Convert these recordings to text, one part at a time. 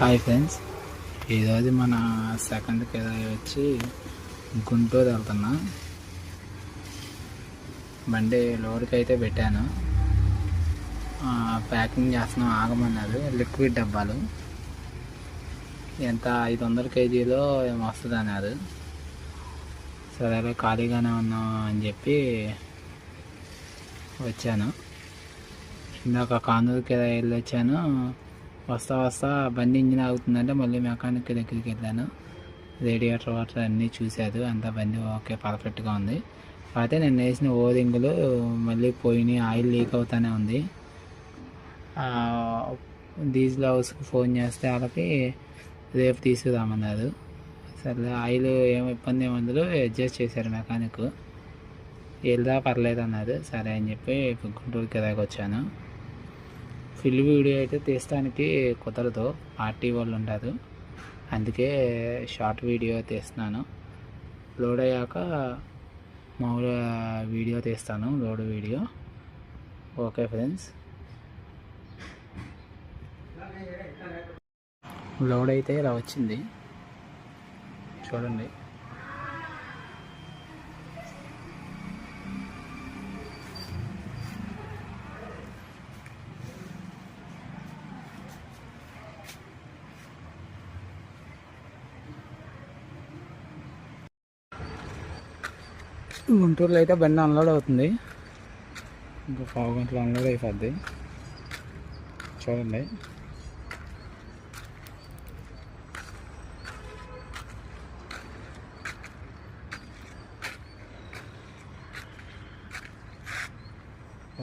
Hi friends, ఈరోజు మన second కిరాయి వచ్చి గుంటూరు వెళ్తున్నా. బండి లోడ్కి అయితే పెట్టాను. ప్యాకింగ్ చేస్తున్నాం, ఆగమన్నారు. లిక్విడ్ డబ్బాలు ఎంత 500 కేజీలో ఏమో వస్తుంది అన్నారు. సరే ఖాళీగానే ఉన్నాం అని చెప్పి వచ్చాను. ఇందాక కానూరు కిరాయి వెళ్ళి వచ్చాను. వస్తా బండి ఇంజిన్ ఆగుతుందంటే మళ్ళీ మెకానిక్ దగ్గరికి వెళ్ళాను. రేడియేటర్ వాటర్ అన్నీ చూశారు, అంతా బండి ఓకే పర్ఫెక్ట్గా ఉంది. అయితే నేను వేసిన ఓరింగులు మళ్ళీ పోయినాయి, ఆయిల్ లీక్ అవుతూనే ఉంది. డీజిల్ హౌస్కి ఫోన్ చేస్తే వాళ్ళకి రేపు తీసుకురామన్నారు. సరే ఆయిల్ ఏమో ఇబ్బంది ఏమందరూ అడ్జస్ట్ చేశారు మెకానిక్. వెళ్దా పర్లేదు అన్నారు. సరే అని చెప్పి గుంటూరు కిరాయికి వచ్చాను. ఫుల్ వీడియో అయితే తీస్తానికి కుదరదు, పార్టీ వాళ్ళు ఉంటారు. అందుకే షార్ట్ వీడియో తీస్తున్నాను. లోడ్ అయ్యాక మామూలుగా వీడియో తీస్తాను, load video. Okay friends, load అయితే ఇలా వచ్చింది చూడండి. గుంటూరులో అయితే బండి అన్లోడ్ అవుతుంది. ఇంకా 1/2 గంటలో అన్లోడ్ అయిపోద్ది. చూడండి.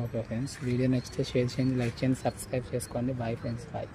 ఓకే ఫ్రెండ్స్, వీడియో నచ్చితే షేర్ చేయండి, లైక్ చేయండి, సబ్స్క్రైబ్ చేసుకోండి. Bye friends, bye.